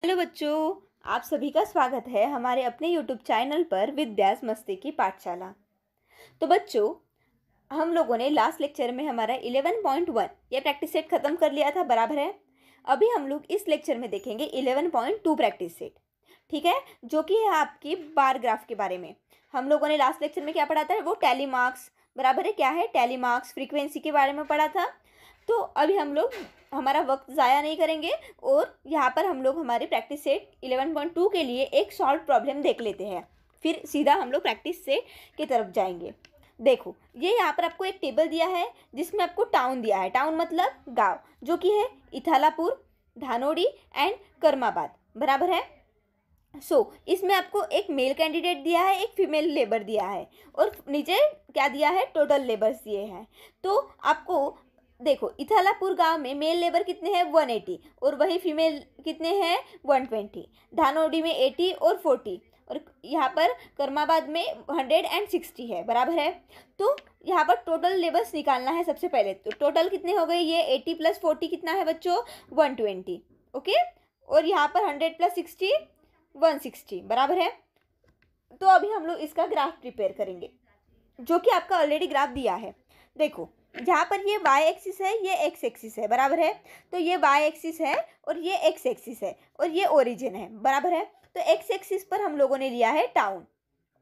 Hello बच्चों, आप सभी का स्वागत है हमारे अपने YouTube चैनल पर विद्यास मस्ती की पाठशाला। तो बच्चों, हम लोगों ने लास्ट लेक्चर में हमारा 11.1 ये प्रैक्टिस सेट खत्म कर लिया था, बराबर है। अभी हम लोग इस लेक्चर में देखेंगे 11.2 प्रैक्टिस सेट, ठीक है, जो कि है आपकी बार ग्राफ के बारे में। हम लोगों ने लास्ट लेक्चर में क्या पढ़ा था, वो टैली मार्क्स, बराबर है, क्या है टैली मार्क्स, फ्रीक्वेंसी के बारे में पढ़ा था। तो अभी हम लोग हमारा वक्त ज़ाया नहीं करेंगे और यहाँ पर हम लोग हमारे प्रैक्टिस सेट 11.2 के लिए एक सॉल्व प्रॉब्लम देख लेते हैं, फिर सीधा हम लोग प्रैक्टिस सेट की तरफ जाएंगे। देखो, ये यहाँ पर आपको एक टेबल दिया है जिसमें आपको टाउन दिया है, टाउन मतलब गांव, जो कि है इथालापुर, धानोडी एंड कर्माबाद, बराबर है। इसमें आपको एक मेल कैंडिडेट दिया है, एक फीमेल लेबर दिया है और नीचे क्या दिया है, टोटल लेबर्स दिए हैं। तो आपको देखो, इथालापुर गांव में मेल लेबर कितने हैं, 180, और वही फीमेल कितने हैं, 120। धानोडी में 80 और 40, और यहाँ पर कर्माबाद में 160 है, बराबर है। तो यहाँ पर टोटल लेबर्स निकालना है सबसे पहले। तो टोटल कितने हो गए, ये 80 + 40 कितना है बच्चों, 120, ओके। और यहाँ पर 100 + 60 160, बराबर है। तो अभी हम लोग इसका ग्राफ प्रिपेयर करेंगे, जो कि आपका ऑलरेडी ग्राफ दिया है। देखो, यहाँ पर ये y एक्सिस है, ये x एक्सिस है, बराबर है। तो ये y एक्सिस है और ये x एक्सिस है और ये ओरिजिन है, बराबर है। तो x एक्सिस पर हम लोगों ने लिया है टाउन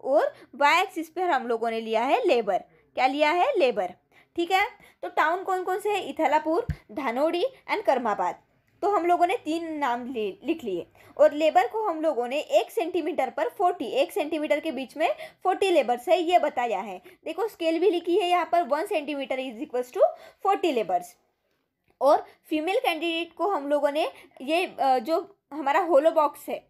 और y एक्सिस पर हम लोगों ने लिया है लेबर। क्या लिया है, लेबर, ठीक है। तो टाउन कौन कौन से है, इथालापुर, धानोडी एंड कर्माबाद। तो हम लोगों ने 3 नाम लिख लिए और लेबर को हम लोगों ने 1 सेंटीमीटर पर 40, 1 सेंटीमीटर के बीच में 40 लेबर्स है, ये बताया है। देखो, स्केल भी लिखी है यहाँ पर, 1 सेंटीमीटर = 40 लेबर्स। और फीमेल कैंडिडेट को हम लोगों ने ये जो हमारा होलो बॉक्स है,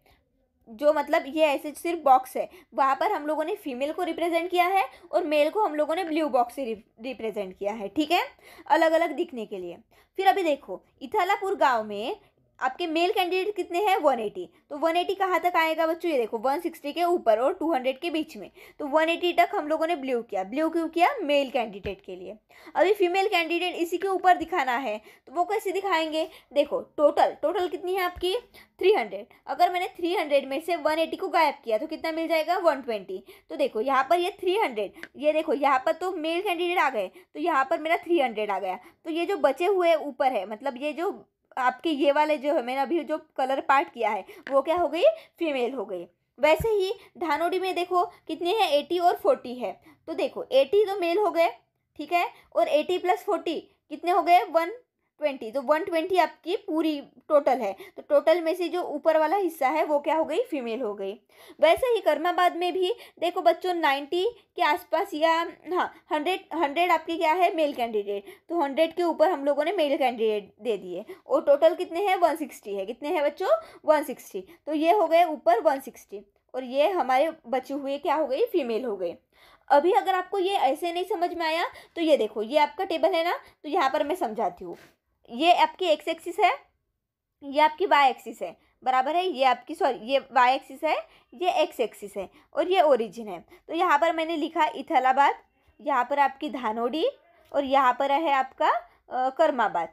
जो मतलब ये ऐसे सिर्फ बॉक्स है, वहाँ पर हम लोगों ने फीमेल को रिप्रेजेंट किया है और मेल को हम लोगों ने ब्लू बॉक्स से रिप्रेजेंट किया है, ठीक है, अलग अलग दिखने के लिए। फिर अभी देखो, इथालापुर गांव में आपके मेल कैंडिडेट कितने हैं, 180। तो 180 कहाँ तक आएगा बच्चों, ये देखो 160 के ऊपर और 200 के बीच में। तो 180 तक हम लोगों ने ब्लू किया। ब्लू क्यों किया, मेल कैंडिडेट के लिए। अभी फीमेल कैंडिडेट इसी के ऊपर दिखाना है, तो वो कैसे दिखाएंगे। देखो, टोटल कितनी है आपकी, 300। अगर मैंने 300 में से 180 को गायब किया तो कितना मिल जाएगा, 120। तो देखो यहाँ पर ये 300, ये देखो यहाँ पर तो मेल कैंडिडेट आ गए, तो यहाँ पर मेरा 300 आ गया। तो ये जो बचे हुए ऊपर है, मतलब ये जो आपके ये वाले जो है, मैंने अभी जो कलर पार्ट किया है, वो क्या हो गई, फीमेल हो गई। वैसे ही धानोडी में देखो कितने हैं, 80 और 40 है। तो देखो 80 तो मेल हो गए, ठीक है, और 80 + 40 कितने हो गए, 120। तो 120 आपकी पूरी टोटल है। तो टोटल में से जो ऊपर वाला हिस्सा है वो क्या हो गई, फीमेल हो गई। वैसे ही कर्माबाद में भी देखो बच्चों, 90 के आसपास या हाँ 100 आपके क्या है, मेल कैंडिडेट। तो 100 के ऊपर हम लोगों ने मेल कैंडिडेट दे दिए और टोटल कितने हैं, 160 है। कितने हैं बच्चों, 160। तो ये हो गए ऊपर 160 और ये हमारे बचे हुए क्या हो गई, फीमेल हो गए। अभी अगर आपको ये ऐसे नहीं समझ में आया तो ये देखो, ये आपका टेबल है ना, तो यहाँ पर मैं समझाती हूँ। ये आपकी x एक्सिस है, ये आपकी y एक्सिस है, बराबर है। ये आपकी ये y एक्सिस है, ये x एक्सिस है और ये ओरिजिन है। तो यहाँ पर मैंने लिखा इथालाबाद, यहाँ पर आपकी धानोडी और यहाँ पर है आपका कर्माबाद,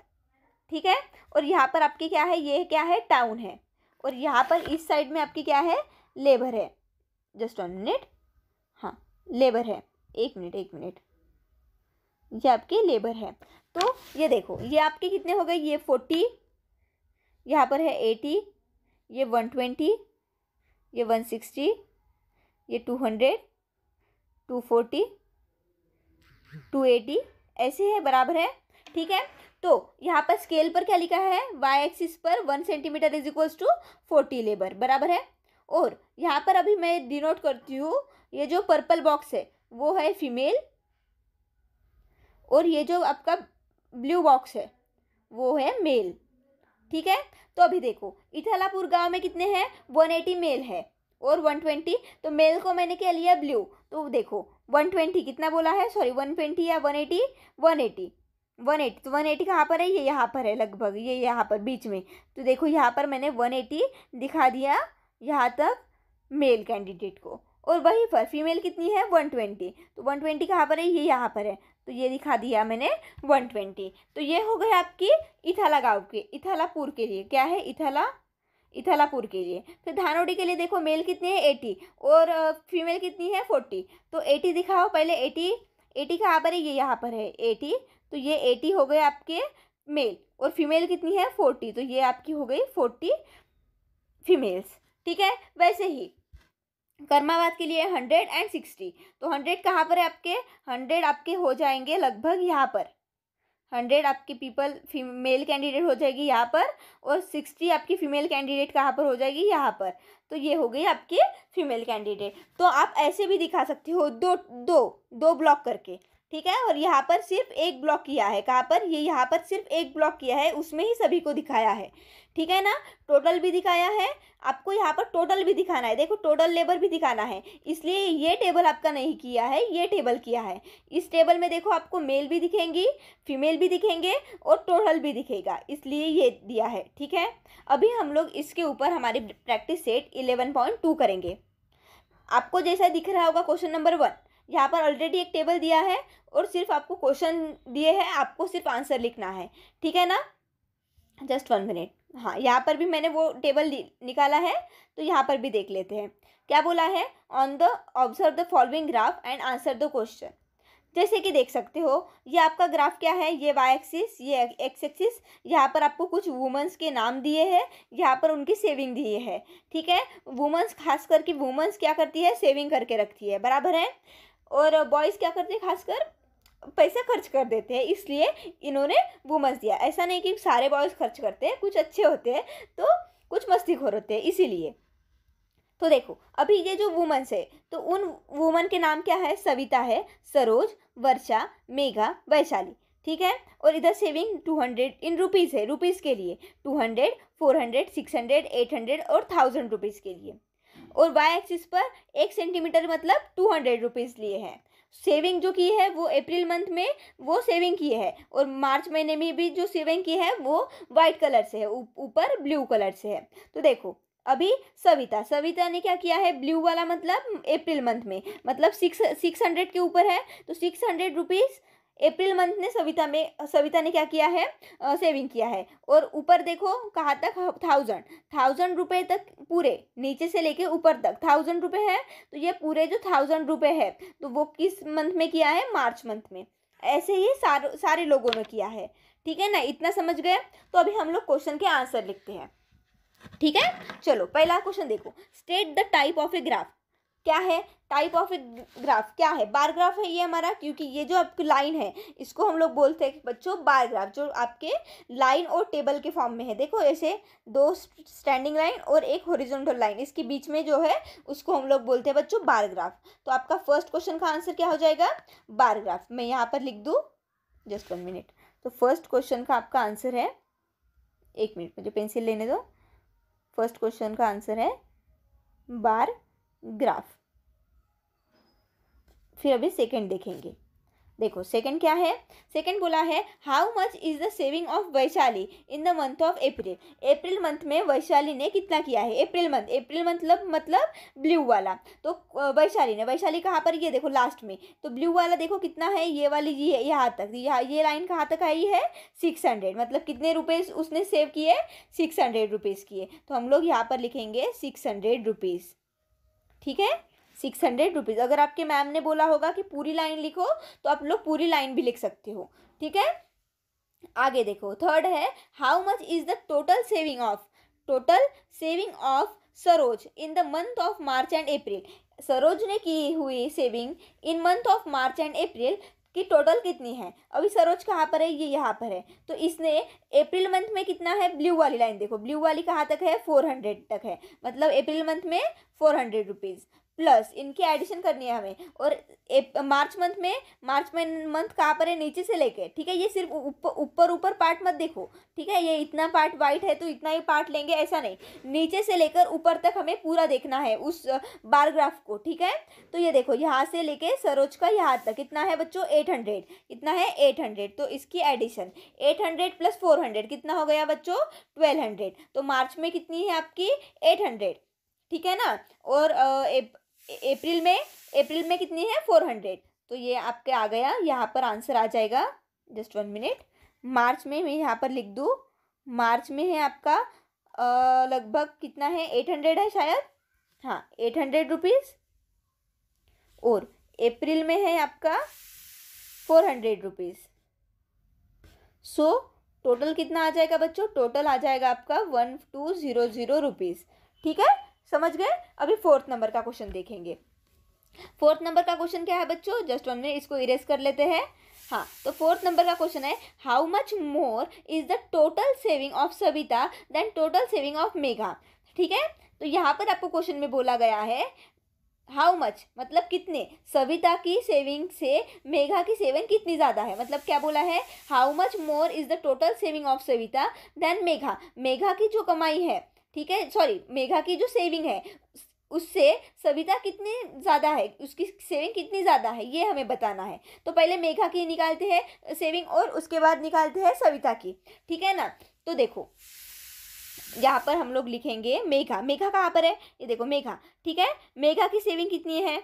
ठीक है। और यहाँ पर आपकी क्या है, ये क्या है, टाउन है। और यहाँ पर इस साइड में आपकी क्या है, लेबर है। जस्ट 1 मिनट, हाँ लेबर है, 1 मिनट, ये आपकी लेबर है। तो ये देखो, ये आपके कितने हो गए, ये 40, यहाँ पर है 80, ये 120, ये 160, ये 200, 240, 280, ऐसे है, बराबर है, ठीक है। तो यहाँ पर स्केल पर क्या लिखा है, y एक्सिस पर 1 सेंटीमीटर = 40 लेबर, बराबर है। और यहाँ पर अभी मैं डिनोट करती हूँ, ये जो पर्पल बॉक्स है वो है फीमेल और ये जो आपका ब्लू बॉक्स है वो है मेल, ठीक है। तो अभी देखो, इथालापुर गांव में कितने हैं, 180 मेल है और 120, तो मेल को मैंने क्या लिया, ब्लू। तो देखो 120 कितना बोला है, सॉरी 120 या 180, 180, 180। तो 180 कहाँ पर है, ये यहाँ पर है लगभग, ये यहाँ पर बीच में। तो देखो यहाँ पर मैंने 180 दिखा दिया यहाँ तक मेल कैंडिडेट को, और वहीं पर फीमेल कितनी है, 120। तो 120 कहाँ पर है, ये यहाँ पर है, तो ये दिखा दिया मैंने 120। तो ये हो गए आपकी इथाला गांव के, इथालापुर के लिए क्या है, इथालापुर के लिए। फिर धानोडी के लिए देखो मेल कितने हैं 80 और फीमेल कितनी है 40। तो 80 दिखाओ पहले, 80 कहाँ पर है, ये यहाँ पर है 80। तो ये 80 हो गए आपके मेल और फीमेल कितनी है 40। तो ये आपकी हो गई 40 फीमेल्स। ठीक है, वैसे ही कर्मावाद के लिए 160। तो 100 कहाँ पर है आपके, 100 आपके हो जाएंगे लगभग यहाँ पर, 100 आपकी मेल कैंडिडेट हो जाएगी यहाँ पर और 60 आपकी फीमेल कैंडिडेट कहाँ पर हो जाएगी, यहाँ पर। तो ये हो गई आपकी फीमेल कैंडिडेट। तो आप ऐसे भी दिखा सकते हो, दो दो दो ब्लॉक करके। ठीक है, और यहाँ पर सिर्फ एक ब्लॉक किया है, कहाँ पर, ये यहाँ पर सिर्फ एक ब्लॉक किया है, उसमें ही सभी को दिखाया है। ठीक है ना, टोटल भी दिखाया है आपको, यहाँ पर टोटल भी दिखाना है, देखो टोटल लेबर भी दिखाना है, इसलिए ये टेबल आपका नहीं किया है, ये टेबल किया है। इस टेबल में देखो आपको मेल भी दिखेंगी, फीमेल भी दिखेंगे और टोटल भी दिखेगा, इसलिए ये दिया है। ठीक है, अभी हम लोग इसके ऊपर हमारी प्रैक्टिस सेट 11.2 करेंगे। आपको जैसा दिख रहा होगा क्वेश्चन नंबर 1, यहाँ पर ऑलरेडी एक टेबल दिया है और सिर्फ आपको क्वेश्चन दिए हैं, आपको सिर्फ आंसर लिखना है। ठीक है ना, जस्ट 1 मिनट। हाँ, यहाँ पर भी मैंने वो टेबल निकाला है, तो यहाँ पर भी देख लेते हैं क्या बोला है। On the observe the following graph and answer the question. जैसे कि देख सकते हो, ये आपका ग्राफ क्या है, ये वाई एक्सिस, ये एक्स एक्सिस। यहाँ पर आपको कुछ वुमेंस के नाम दिए हैं, यहाँ पर उनकी सेविंग दिए है। ठीक है, वुमेंस खास करके वुमेंस क्या करती है, सेविंग करके रखती है, बराबर है। और बॉयज़ क्या करते हैं, खासकर पैसा खर्च कर देते हैं, इसलिए इन्होंने वुमेंस दिया। ऐसा नहीं कि सारे बॉयज़ खर्च करते हैं, कुछ अच्छे होते हैं तो कुछ मस्तीखोर होते हैं, इसीलिए। तो देखो अभी ये जो वुमेन्स है, तो उन वुमन के नाम क्या है, सविता है, सरोज, वर्षा, मेघा, वैशाली। ठीक है, और इधर सेविंग 200 इन रुपीज़ है, रुपीज़ के लिए 200, 400, 600, 800 और 1000 रुपीज़ के लिए। और वाई एक्सिस पर 1 सेंटीमीटर मतलब 200 रुपीज़ लिए हैं। सेविंग जो की है वो अप्रैल मंथ में वो सेविंग की है, और मार्च महीने में भी जो सेविंग की है वो वाइट कलर से है, ऊपर ब्लू कलर से है। तो देखो अभी सविता ने क्या किया है, ब्लू वाला मतलब अप्रैल मंथ में, मतलब 600 के ऊपर है, तो 600 रुपीज़ अप्रैल मंथ ने सविता ने क्या किया है, सेविंग किया है। और ऊपर देखो कहाँ तक, 1000 रुपये तक, पूरे नीचे से लेके ऊपर तक 1000 रुपये है। तो ये पूरे जो 1000 रुपये है, तो वो किस मंथ में किया है, मार्च मंथ में। ऐसे ही सारे लोगों ने किया है। ठीक है ना, इतना समझ गए। तो अभी हम लोग क्वेश्चन के आंसर लिखते हैं। ठीक है, चलो पहला क्वेश्चन देखो, state the type of a graph. क्या है टाइप ऑफ ए ग्राफ, क्या है, बार ग्राफ है ये हमारा, क्योंकि ये जो आपकी लाइन है इसको हम लोग बोलते हैं बच्चों बार ग्राफ, जो आपके लाइन और टेबल के फॉर्म में है। देखो ऐसे 2 स्टैंडिंग लाइन और एक हॉरिजॉन्टल लाइन, इसके बीच में जो है उसको हम लोग बोलते हैं बच्चों बार ग्राफ। तो आपका फर्स्ट क्वेश्चन का आंसर क्या हो जाएगा, बार ग्राफ। मैं यहाँ पर लिख दूँ, जस्ट 1 मिनट। तो फर्स्ट क्वेश्चन का आपका आंसर है, 1 मिनट मुझे पेंसिल लेने दो। फर्स्ट क्वेश्चन का आंसर है बार ग्राफ। फिर अभी सेकंड देखेंगे। देखो सेकंड क्या है, सेकंड बोला है how much is the saving of Vaishali in the month of April. April month में वैशाली ने कितना किया है, अप्रैल मंथ मतलब ब्लू वाला। तो वैशाली कहाँ पर, ये देखो लास्ट में, तो ब्लू वाला देखो कितना है, ये वाली जी है यहाँ तक, ये लाइन कहाँ तक आई है 600, मतलब कितने रुपीज़ उसने सेव किए, 600 रुपीज़ किए। तो हम लोग यहाँ पर लिखेंगे 600 रुपीज़। ठीक है, 600 रुपीज़। अगर आपके मैम ने बोला होगा कि पूरी लाइन लिखो, तो आप लोग पूरी लाइन भी लिख सकते हो। ठीक है, आगे देखो थर्ड है how much is the total saving of Saroj in the month of March and April. Saroj ने की हुई saving in month of March and April की टोटल कितनी है। अभी सरोज कहाँ पर है, ये यहाँ पर है। तो इसने अप्रैल मंथ में कितना है, ब्लू वाली लाइन देखो, ब्लू वाली कहाँ तक है, 400 तक है, मतलब अप्रैल मंथ में 400 रुपीज़ प्लस इनकी एडिशन करनी है हमें। और मार्च मंथ कहाँ पर है, नीचे से लेके। ठीक है, ये सिर्फ ऊपर पार्ट मत देखो। ठीक है, ये इतना पार्ट वाइट है तो इतना ही पार्ट लेंगे, ऐसा नहीं, नीचे से लेकर ऊपर तक हमें पूरा देखना है उस बार ग्राफ को। ठीक है, तो ये देखो यहाँ से लेके सरोज का यहाँ तक कितना है बच्चों, 800, कितना है 800। तो इसकी एडिशन 800 प्लस 400 कितना हो गया बच्चों, 1200। तो मार्च में कितनी है आपकी 800। ठीक है ना, और अप्रैल में कितनी है 400। तो ये आपके आ गया, यहाँ पर आंसर आ जाएगा, जस्ट 1 मिनट। मार्च में मैं यहाँ पर लिख दूँ, मार्च में है आपका लगभग कितना है, 800 है शायद, हाँ 800 रुपीज़। और अप्रैल में है आपका 400 रुपीज़। सो टोटल कितना आ जाएगा बच्चों, टोटल आ जाएगा आपका 1200 रुपीज़। ठीक है, समझ गए। अभी फोर्थ नंबर का क्वेश्चन देखेंगे। फोर्थ नंबर का क्वेश्चन क्या है बच्चों, जस्ट 1 मिनट, इसको इरेज कर लेते हैं। हाँ, तो फोर्थ नंबर का क्वेश्चन है, how much more is the total saving of Savita than total saving of Megha. ठीक है, तो यहाँ पर आपको क्वेश्चन में बोला गया है हाउ मच मतलब कितने, सविता की सेविंग से मेघा की सेविंग कितनी ज़्यादा है, मतलब क्या बोला है, how much more is the total saving of Savita than Megha. Megha की जो कमाई है, ठीक है, सॉरी, मेघा की जो सेविंग है उससे सविता कितनी ज़्यादा है, उसकी सेविंग कितनी ज़्यादा है, ये हमें बताना है। तो पहले मेघा की निकालते हैं सेविंग और उसके बाद निकालते हैं सविता की। ठीक है ना, तो देखो यहाँ पर हम लोग लिखेंगे मेघा। मेघा कहाँ पर है, ये देखो मेघा। ठीक है, मेघा की सेविंग कितनी है,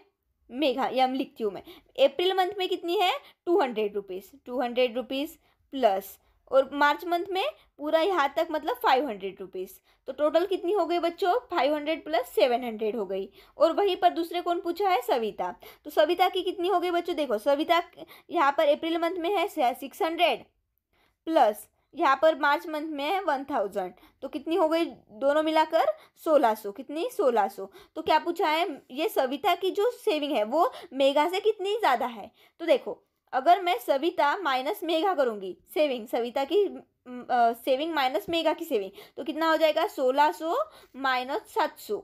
मेघा ये हम लिखती हूँ मैं, अप्रैल मंथ में कितनी है 200 रुपीज़, 200 रुपीज़ प्लस, और मार्च मंथ में पूरा यहाँ तक मतलब 500 रुपीज़। तो टोटल कितनी हो गई बच्चों, 500 प्लस 700 हो गई। और वहीं पर दूसरे कौन पूछा है, सविता। तो सविता की कितनी हो गई बच्चों, देखो सविता यहाँ पर अप्रैल मंथ में है 600 प्लस यहाँ पर मार्च मंथ में है 1000, तो कितनी हो गई दोनों मिलाकर 1600। कितनी, 1600। तो क्या पूछा है, ये सविता की जो सेविंग है वो मेघा से कितनी ज़्यादा है। तो देखो अगर मैं सविता माइनस मेघा करूँगी, सेविंग सविता की सेविंग माइनस मेघा की सेविंग, तो कितना हो जाएगा 1600 माइनस 700,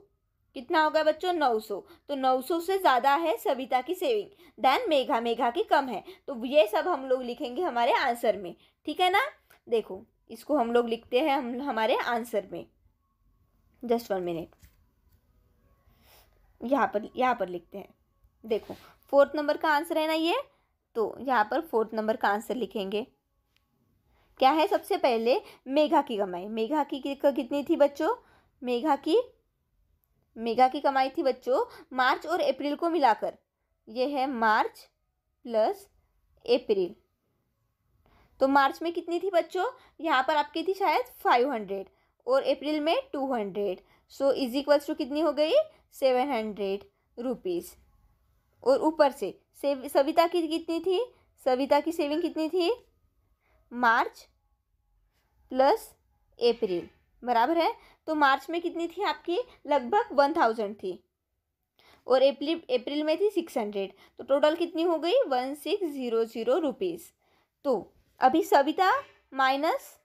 कितना होगा बच्चों 900। तो 900 से ज़्यादा है सविता की सेविंग देन मेघा, मेघा की कम है। तो ये सब हम लोग लिखेंगे हमारे आंसर में। ठीक है ना, देखो इसको हम लोग लिखते हैं हम हमारे आंसर में, जस्ट 1 मिनट, यहाँ पर लिखते हैं। देखो फोर्थ नंबर का आंसर है ना ये, तो यहाँ पर फोर्थ नंबर का आंसर लिखेंगे। क्या है, सबसे पहले मेघा की कमाई, मेघा की कितनी थी बच्चों, मेघा की कमाई थी बच्चों मार्च और अप्रैल को मिलाकर, ये है मार्च प्लस अप्रैल। तो मार्च में कितनी थी बच्चों, यहाँ पर आपकी थी शायद 500 और अप्रैल में 200, सो इज इक्वल्स टू कितनी हो गई 700 रुपीज़। और ऊपर से सविता की कितनी थी, सविता की सेविंग कितनी थी, मार्च प्लस अप्रैल बराबर है। तो मार्च में कितनी थी आपकी, लगभग 1000 थी, और अप्रैल में थी 600, तो टोटल कितनी हो गई 1600 रुपीज़। तो अभी सविता माइनस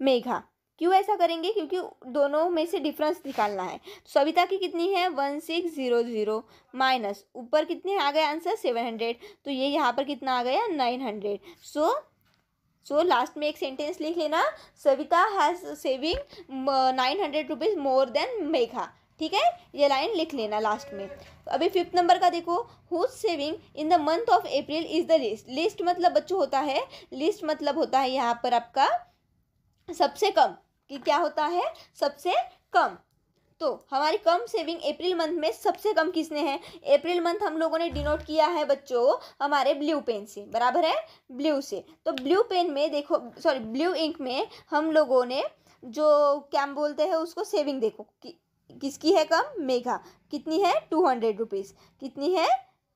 मेघा, क्यों ऐसा करेंगे, क्योंकि दोनों में से डिफरेंस निकालना है। सविता की कितनी है 1600 माइनस ऊपर कितने आ गए आंसर 700, तो ये यहाँ पर कितना आ गया 900। सो लास्ट में एक सेंटेंस लिख लेना, Savita has saving 900 rupees more than Megha. ठीक है, ये लाइन लिख लेना लास्ट में। अभी फिफ्थ नंबर का देखो, whose saving in the month of April is the least. Least मतलब बच्चों होता है, लिस्ट मतलब होता है यहाँ पर आपका सबसे कम, कि क्या होता है सबसे कम। तो हमारी कम सेविंग अप्रैल मंथ में सबसे कम किसने है, अप्रैल मंथ हम लोगों ने डिनोट किया है बच्चों हमारे ब्लू पेन से, बराबर है ब्लू से। तो ब्लू पेन में देखो, सॉरी ब्लू इंक में हम लोगों ने जो क्या बोलते हैं उसको सेविंग, देखो किसकी है कम, मेघा। कितनी है 200 रुपीज़, कितनी है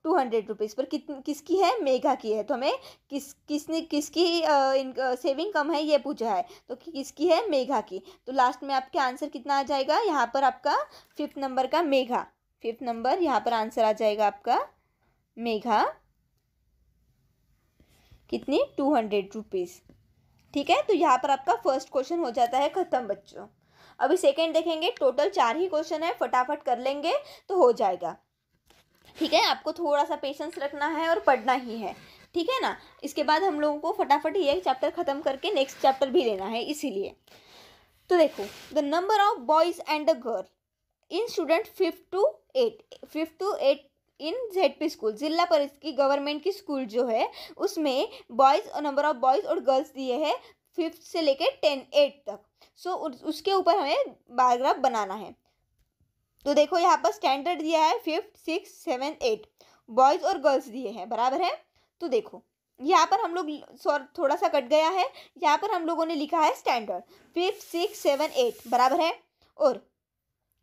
200 रुपीज़, पर किसकी है, मेघा की है। तो हमें किसकी सेविंग कम है ये पूछा है, तो किसकी है, मेघा की। तो लास्ट में आपके आंसर कितना आ जाएगा, यहाँ पर आपका फिफ्थ नंबर का मेघा, फिफ्थ नंबर यहाँ पर आंसर आ जाएगा आपका मेघा, कितनी 200 रुपीज़। ठीक है, तो यहाँ पर आपका फर्स्ट क्वेश्चन हो जाता है खत्म बच्चों। अभी सेकेंड देखेंगे, टोटल 4 ही क्वेश्चन है, फटाफट कर लेंगे तो हो जाएगा। ठीक है, आपको थोड़ा सा पेशेंस रखना है और पढ़ना ही है, ठीक है ना। इसके बाद हम लोगों को फटाफट ये चैप्टर ख़त्म करके नेक्स्ट चैप्टर भी लेना है, इसीलिए। तो देखो, the number of boys and the girl in student 5 to 8 in ZP school, जिला परिषद की गवर्नमेंट की स्कूल जो है उसमें बॉयज़ और नंबर ऑफ बॉयज़ और गर्ल्स दिए हैं 5th से लेके 8 तक। सो उसके ऊपर हमें बार ग्राफ बनाना है। तो देखो यहाँ पर स्टैंडर्ड दिया है 5th 6th 7th 8, बॉयज़ और गर्ल्स दिए हैं, बराबर है। तो देखो यहाँ पर हम लोग थोड़ा सा कट गया है, यहाँ पर हम लोगों ने लिखा है स्टैंडर्ड 5, 6, 7, 8 बराबर है। और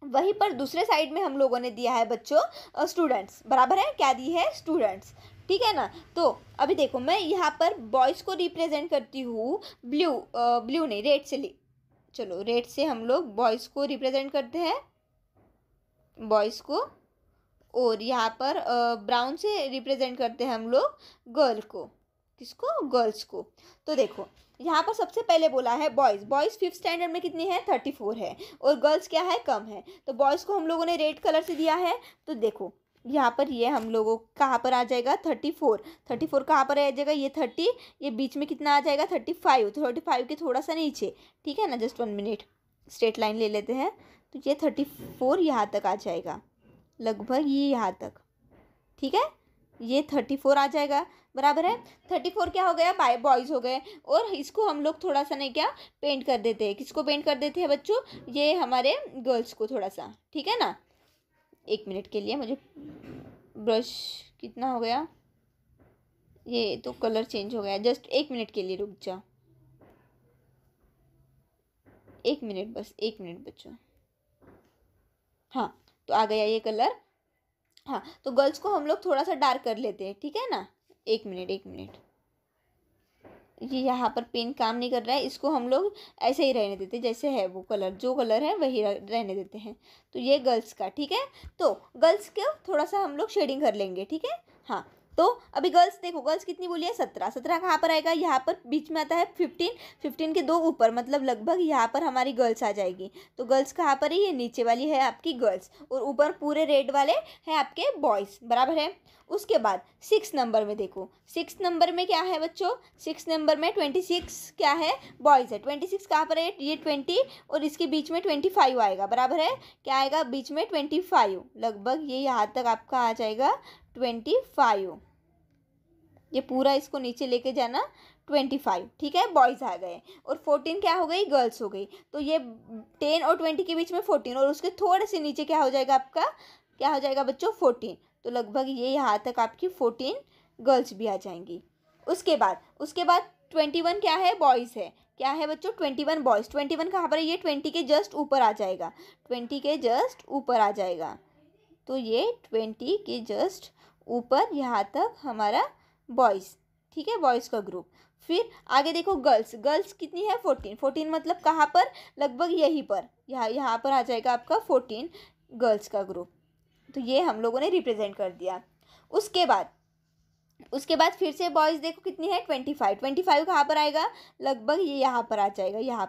वहीं पर दूसरे साइड में हम लोगों ने दिया है बच्चों स्टूडेंट्स, बराबर है, क्या दी है, स्टूडेंट्स, ठीक है ना। तो अभी देखो मैं यहाँ पर बॉयज़ को रिप्रेजेंट करती हूँ ब्लू नहीं, रेड से चलो रेड से हम लोग बॉयज़ को रिप्रेजेंट करते हैं, बॉयज़ को। और यहाँ पर ब्राउन से रिप्रेजेंट करते हैं हम लोग गर्ल को, किसको, गर्ल्स को। तो देखो यहाँ पर सबसे पहले बोला है बॉयज़ 5th स्टैंडर्ड में कितनी है, 34 है, और गर्ल्स क्या है, कम है। तो बॉयज़ को हम लोगों ने रेड कलर से दिया है। तो देखो यहाँ पर ये हम लोगों कहाँ पर आ जाएगा, 34 कहाँ पर आ जाएगा, ये 30, ये बीच में कितना आ जाएगा, 35 के थोड़ा सा नीचे, ठीक है ना, जस्ट 1 मिनट स्ट्रेट लाइन ले लेते हैं। तो ये 34 यहाँ तक आ जाएगा, लगभग ये यहाँ तक, ठीक है, ये 34 आ जाएगा, बराबर है। 34 क्या हो गया, बॉयज़ हो गए। और इसको हम लोग थोड़ा सा नहीं क्या पेंट कर देते हैं, किसको पेंट कर देते हैं बच्चों, ये हमारे गर्ल्स को थोड़ा सा, ठीक है ना। 1 मिनट के लिए मुझे ब्रश, कितना हो गया, ये तो कलर चेंज हो गया, जस्ट 1 मिनट के लिए रुक जाओ, 1 मिनट, बस 1 मिनट बच्चों। हाँ तो आ गया ये कलर। हाँ तो गर्ल्स को हम लोग थोड़ा सा डार्क कर लेते हैं, ठीक है ना। 1 मिनट, ये यहाँ पर पेन काम नहीं कर रहा है, इसको हम लोग ऐसे ही रहने देते, जैसे है वो कलर, जो कलर है वही रहने देते हैं। तो ये गर्ल्स का, ठीक है। तो गर्ल्स को थोड़ा सा हम लोग शेडिंग कर लेंगे, ठीक है। हाँ तो अभी गर्ल्स देखो, गर्ल्स कितनी बोली है, 17 कहाँ पर आएगा, यहाँ पर बीच में आता है 15 के 2 ऊपर, मतलब लगभग यहाँ पर हमारी गर्ल्स आ जाएगी। तो गर्ल्स कहाँ पर है, ये नीचे वाली है आपकी गर्ल्स, और ऊपर पूरे रेड वाले हैं आपके बॉयज़, बराबर है। उसके बाद 6 नंबर में देखो, 6 नंबर में क्या है बच्चों, 6 नंबर में 26 क्या है, बॉयज़ है। 26 कहाँ पर है, ये 20 और इसके बीच में 25 आएगा, बराबर है, क्या आएगा बीच में 25, लगभग ये यहाँ तक आपका आ जाएगा 25, ये पूरा इसको नीचे लेके जाना 25, ठीक है, बॉयज़ आ गए। और 14 क्या हो गई, गर्ल्स हो गई। तो ये 10 और 20 के बीच में 14, और उसके थोड़े से नीचे क्या हो जाएगा आपका, क्या हो जाएगा बच्चों, 14। तो लगभग ये यहाँ तक आपकी 14 गर्ल्स भी आ जाएंगी। उसके बाद 21 क्या है, बॉयज़ है, क्या है बच्चों, 21 बॉयज़। 21 कहाँ पर है, ये 20 के जस्ट ऊपर आ जाएगा, 20 के जस्ट ऊपर आ जाएगा। तो ये 20 के जस्ट ऊपर यहाँ तक हमारा बॉयज़, ठीक है, बॉयज़ का ग्रुप। फिर आगे देखो गर्ल्स कितनी है, 14 मतलब कहाँ पर, लगभग यहीं पर, यहाँ पर आ जाएगा आपका 14 गर्ल्स का ग्रुप। तो ये हम लोगों ने रिप्रेजेंट कर दिया। उसके बाद फिर से बॉयज़ देखो कितनी है, 25 कहाँ पर आएगा, लगभग ये यहाँ पर आ जाएगा, यहाँ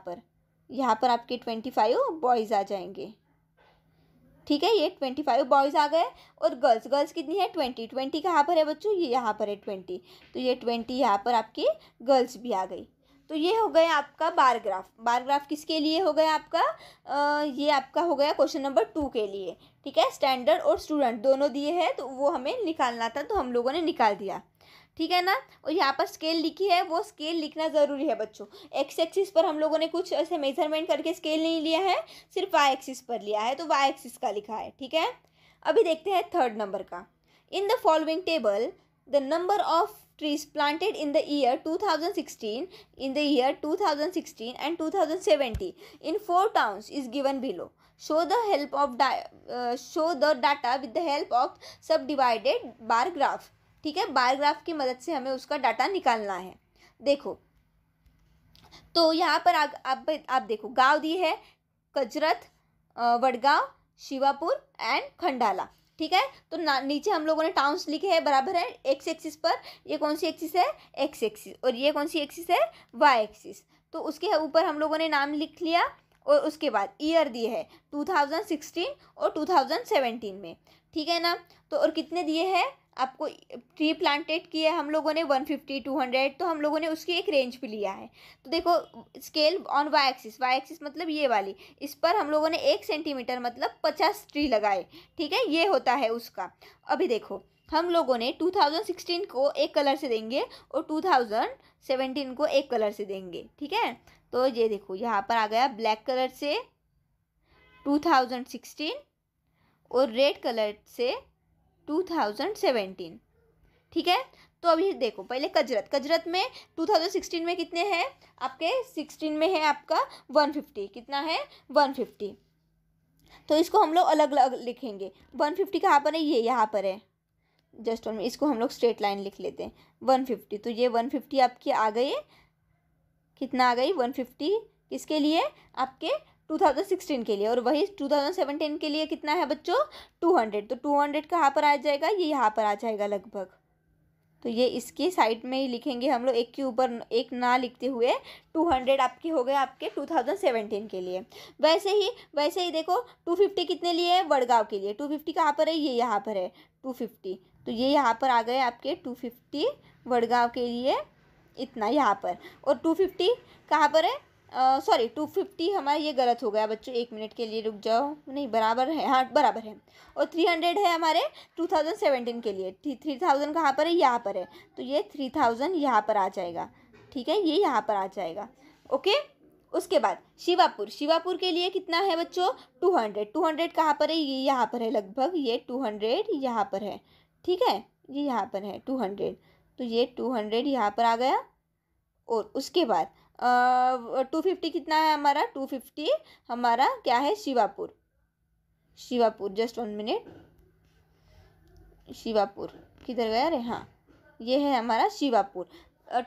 पर आपके 25 बॉयज़ आ जाएंगे, ठीक है, ये 25 बॉयज़ आ गए। और गर्ल्स कितनी है, 20 कहाँ पर है बच्चों, ये यहाँ पर है 20, तो ये 20 यहाँ पर आपकी गर्ल्स भी आ गई। तो ये हो गया आपका बार ग्राफ किसके लिए हो गया आपका, ये आपका हो गया क्वेश्चन नंबर 2 के लिए, ठीक है। स्टैंडर्ड और स्टूडेंट दोनों दिए हैं, तो वो हमें निकालना था, तो हम लोगों ने निकाल दिया, ठीक है ना। और यहाँ पर स्केल लिखी है, वो स्केल लिखना ज़रूरी है बच्चों। एक्स एक्सिस पर हम लोगों ने कुछ ऐसे मेजरमेंट करके स्केल नहीं लिया है, सिर्फ वाई एक्सिस पर लिया है, तो वाई एक्सिस का लिखा है, ठीक है। अभी देखते हैं 3rd नंबर का। In the following table the number of trees planted in the year 2016 and 2070 in 4 towns is given below. Show the data with the help of subdivided bar graph. ठीक है, बार ग्राफ की मदद से हमें उसका data निकालना है। देखो तो यहाँ पर आप देखो गांव दी है, कजरत, वडगांव, शिवापुर एंड खंडाला, ठीक है। तो नीचे हम लोगों ने टाउन्स लिखे हैं, बराबर है। एक्स एक्सिस पर ये कौन सी एक्सिस है, एक्स एक्सिस, और ये कौन सी एक्सिस है, वाई एक्सिस। तो उसके ऊपर हम लोगों ने नाम लिख लिया, और उसके बाद ईयर दिए है 2016 और 2017 में, ठीक है ना। तो और कितने दिए हैं आपको, ट्री प्लांटेड किए हम लोगों ने 150 200, तो हम लोगों ने उसकी एक रेंज भी लिया है। तो देखो स्केल ऑन वाई एक्सिस मतलब ये वाली, इस पर हम लोगों ने 1 सेंटीमीटर मतलब 50 ट्री लगाए, ठीक है, ये होता है उसका। अभी देखो हम लोगों ने 2016 को एक कलर से देंगे और 2017 को एक कलर से देंगे, ठीक है। तो ये देखो यहाँ पर आ गया ब्लैक कलर से 2016 और रेड कलर से 2017, ठीक है। तो अभी देखो पहले कजरत में 2016 में कितने हैं आपके, 16 में है आपका 150, कितना है 150। तो इसको हम लोग अलग अलग लिखेंगे। 150 कहाँ पर है, ये यहाँ पर है, जस्ट ऑन, इसको हम लोग स्ट्रेट लाइन लिख लेते हैं 150। तो ये 150 आपकी आ गई, कितना आ गई 150, किसके लिए, आपके 2016 के लिए। और वही 2017 के लिए कितना है बच्चों 200। तो 200 कहाँ पर आ जाएगा, ये यहाँ पर आ जाएगा लगभग। तो ये इसके साइड में ही लिखेंगे हम लोग, एक के ऊपर एक ना लिखते हुए। 200 आपके हो गए आपके 2017 के लिए। वैसे ही देखो 250 कितने लिए है, वडगांव के लिए। 250 कहाँ पर है, ये यहाँ पर है 250। तो ये यहाँ पर आ गए आपके 250 वडगांव के लिए, इतना यहाँ पर। और 250 कहाँ पर है, सॉरी 250 हमारा ये गलत हो गया बच्चों, 1 मिनट के लिए रुक जाओ, नहीं बराबर है, हाँ बराबर है। और 300 है हमारे 2017 के लिए। 3000 कहाँ पर है, यहाँ पर है। तो ये 3000 यहाँ पर आ जाएगा, ठीक है, ये यहाँ पर आ जाएगा, ओके। उसके बाद शिवापुर के लिए कितना है बच्चों 200 कहाँ पर है, ये यहाँ पर है लगभग, ये 200 यहाँ पर है, ठीक है, ये यहाँ पर है 200। तो ये 200 यहाँ पर आ गया। और उसके बाद 250 कितना है हमारा, 250 हमारा क्या है शिवापुर, जस्ट 1 मिनट, शिवापुर किधर गया रे, हाँ ये है हमारा शिवापुर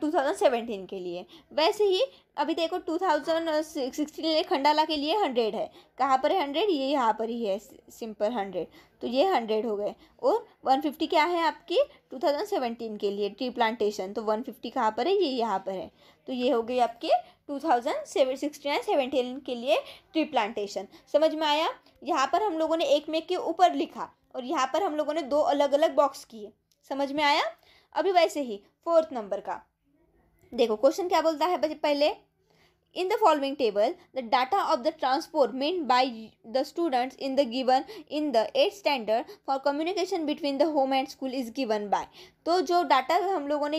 2017 के लिए। वैसे ही अभी देखो 2016 खंडाला के लिए 100 है, कहाँ पर है 100, ये यहाँ पर ही है सिंपल 100। तो ये 100 हो गए। और 150 क्या है आपकी 2017 के लिए ट्री प्लांटेशन। तो 150 कहाँ पर है, ये यहाँ पर है। तो ये हो गई आपके 2016-17 के लिए ट्री प्लांटेशन। समझ में आया। यहाँ पर हम लोगों ने एक में के ऊपर लिखा और यहाँ पर हम लोगों ने 2 अलग अलग बॉक्स किए, समझ में आया। अभी वैसे ही 4th नंबर का देखो क्वेश्चन क्या बोलता है पहले, in the following table the data of the transport meant by the students in the given in the 8th standard for communication between the home and school is given by. तो जो data हम लोगों ने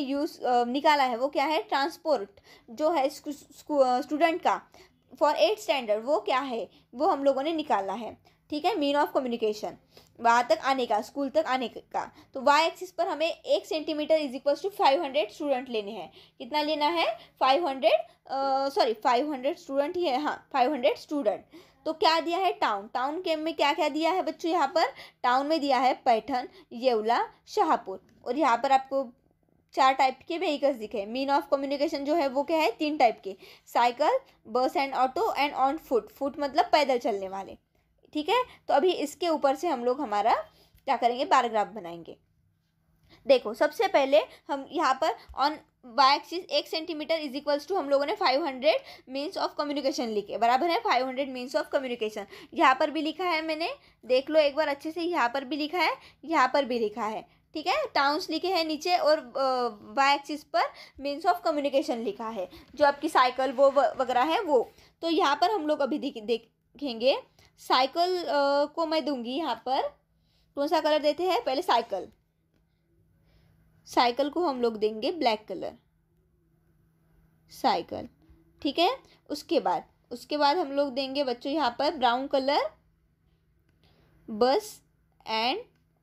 निकाला है वो क्या है, ट्रांसपोर्ट जो है स्टूडेंट का फॉर 8th स्टैंडर्ड, वो क्या है, वो हम लोगों ने निकाला है, ठीक है। मीन ऑफ कम्युनिकेशन वहाँ तक आने का, स्कूल तक आने का। तो वाई एक्सिस पर हमें 1 centimetre is equal to 500 student लेने हैं। कितना लेना है 500 स्टूडेंट ही है, हाँ 500 स्टूडेंट। तो क्या दिया है टाउन के में क्या क्या दिया है बच्चों, यहाँ पर टाउन में दिया है पैठन, येवला, शाहपुर। और यहाँ पर आपको 4 टाइप के व्हीकल्स दिखे। मीन ऑफ कम्युनिकेशन जो है वो क्या है 3 टाइप के, साइकिल, बस and auto and on foot मतलब पैदल चलने वाले, ठीक है। तो अभी इसके ऊपर से हम लोग हमारा क्या करेंगे, पैराग्राफ बनाएंगे। देखो सबसे पहले हम यहाँ पर on Y axis 1 centimetre is equals to हम लोगों ने 500 मीन्स ऑफ कम्युनिकेशन लिखे, बराबर है 500 मीन्स ऑफ कम्युनिकेशन। यहाँ पर भी लिखा है मैंने, देख लो एक बार अच्छे से, यहाँ पर भी लिखा है, यहाँ पर भी लिखा है, ठीक है। टाउन्स लिखे हैं नीचे और वाई एक्सिस पर मीन्स ऑफ कम्युनिकेशन लिखा है, जो आपकी साइकिल वो वगैरह है वो। तो यहाँ पर हम लोग अभी देखेंगे साइकिल को मैं दूंगी यहाँ पर, कौन सा कलर देते हैं पहले, साइकिल को हम लोग देंगे ब्लैक कलर, साइकिल, ठीक है। उसके बाद हम लोग देंगे बच्चों यहाँ पर ब्राउन कलर बस एंड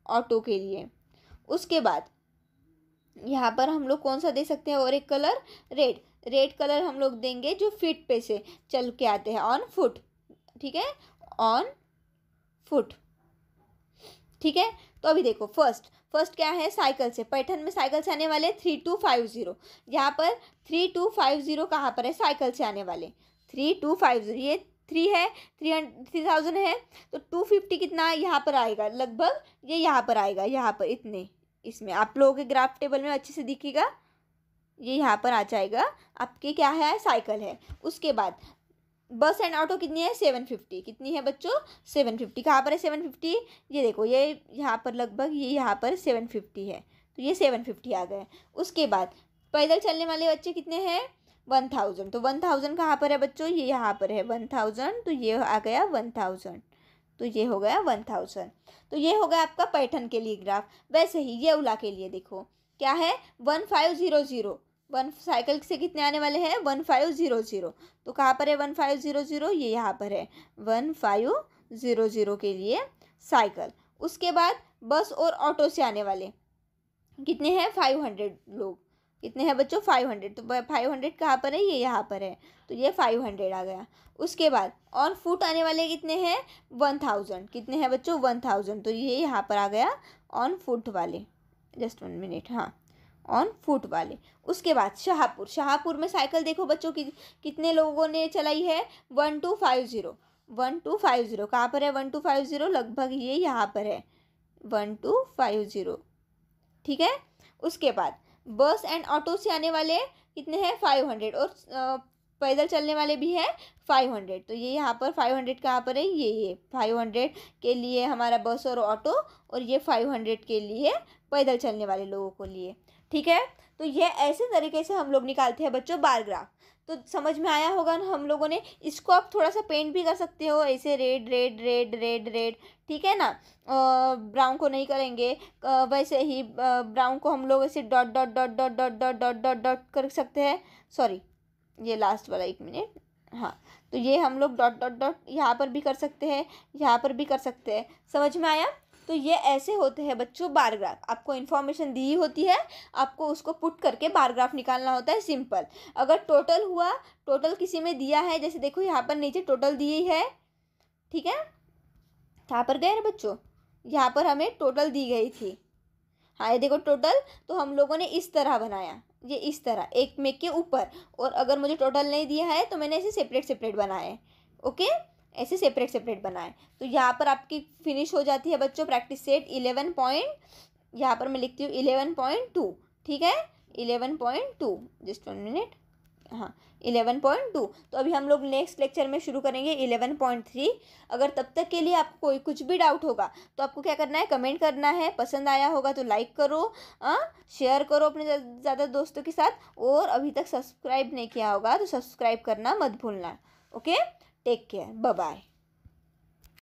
ऑटो के लिए। उसके बाद यहाँ पर हम लोग कौन सा दे सकते हैं, और एक कलर रेड कलर हम लोग देंगे जो फीट पे से चल के आते हैं, ऑन फुट, ठीक है, ऑन फुट, ठीक है। तो अभी देखो फर्स्ट क्या है, साइकिल से, पैठन में साइकिल से आने वाले 3250, यहाँ पर 3250 कहाँ पर है, साइकिल से आने वाले 3250, ये 3 है, 3000 है। तो 250 कितना यहाँ पर आएगा लगभग, ये यहाँ पर आएगा, यहाँ पर इतने, इसमें आप लोगों के ग्राफ टेबल में अच्छे से दिखेगा, ये यहाँ पर आ जाएगा आपके, क्या है साइकिल है। उसके बाद बस एंड ऑटो कितनी है 750, कितनी है बच्चों 750, कहाँ पर है 750, ये देखो ये यहाँ पर लगभग, ये यहाँ पर 750 है, तो ये 750 आ गए। उसके बाद पैदल चलने वाले बच्चे कितने हैं 1000, तो 1000 कहाँ पर है बच्चों, ये यहाँ पर है 1000, तो ये आ गया 1000, तो ये हो गया 1000। तो ये हो गया आपका पैठन के लिए ग्राफ। वैसे ही येवला के लिए देखो क्या है 1500, साइकिल से कितने आने वाले हैं 1500, तो कहाँ पर है 1500, ये यहाँ पर है 1500 के लिए साइकिल। उसके बाद बस और ऑटो से आने वाले कितने हैं 500 लोग, कितने हैं बच्चों 500, तो 500 कहाँ पर है, ये यहाँ पर है, तो ये 500 आ गया। उसके बाद ऑन फुट आने वाले कितने हैं 1000, कितने हैं बच्चों 1000, तो ये यहाँ पर आ गया ऑन फुट वाले, जस्ट 1 मिनट, हाँ ऑन फुट वाले। उसके बाद शाहपुर, शाहपुर में साइकिल देखो बच्चों कितने लोगों ने चलाई है 1250, 1250 कहाँ पर है 1250, लगभग ये यहाँ पर है 1250, ठीक है। उसके बाद बस एंड ऑटो से आने वाले कितने हैं 500, और पैदल चलने वाले भी हैं 500, तो ये यहाँ पर 500 कहाँ पर है, ये 500 के लिए हमारा बस और ऑटो, और ये 500 के लिए पैदल चलने वाले लोगों को लिए, ठीक है। तो ये ऐसे तरीके से हम लोग निकालते हैं बच्चों बार ग्राफ। तो समझ में आया होगा ना हम लोगों ने। इसको आप थोड़ा सा पेंट भी कर सकते हो ऐसे, red red red red red, ठीक है ना। ब्राउन को नहीं करेंगे, वैसे ही ब्राउन को हम लोग ऐसे dot dot dot dot dot dot dot dot dot कर सकते हैं, सॉरी ये लास्ट वाला 1 मिनट, हाँ तो ये हम लोग डॉट डॉट डॉट यहाँ पर भी कर सकते हैं, यहाँ पर भी कर सकते हैं, समझ में आया। तो ये ऐसे होते हैं बच्चों बार ग्राफ। आपको इन्फॉर्मेशन दी होती है, आपको उसको पुट करके बार ग्राफ निकालना होता है, सिंपल। अगर टोटल हुआ, टोटल किसी में दिया है, जैसे देखो यहाँ पर नीचे टोटल दी है, ठीक है, कहाँ पर गए बच्चों, यहाँ पर हमें टोटल दी गई थी, हाँ ये देखो टोटल, तो हम लोगों ने इस तरह बनाया, ये इस तरह एक में के ऊपर, और अगर मुझे टोटल नहीं दिया है तो मैंने ऐसे सेपरेट सेपरेट बनाए, ओके, ऐसे सेपरेट सेपरेट बनाए। तो यहाँ पर आपकी फिनिश हो जाती है बच्चों प्रैक्टिस सेट 11 पॉइंट, यहाँ पर मैं लिखती हूँ 11.2, ठीक है 11.2, जस्ट 1 मिनट, हाँ 11.2। तो अभी हम लोग नेक्स्ट लेक्चर में शुरू करेंगे 11.3। अगर तब तक के लिए आपको कोई कुछ भी डाउट होगा तो आपको क्या करना है, कमेंट करना है, पसंद आया होगा तो लाइक करो, शेयर करो अपने ज़्यादा दोस्तों के साथ, और अभी तक सब्सक्राइब नहीं किया होगा तो सब्सक्राइब करना मत भूलना, okay, take care, bye bye.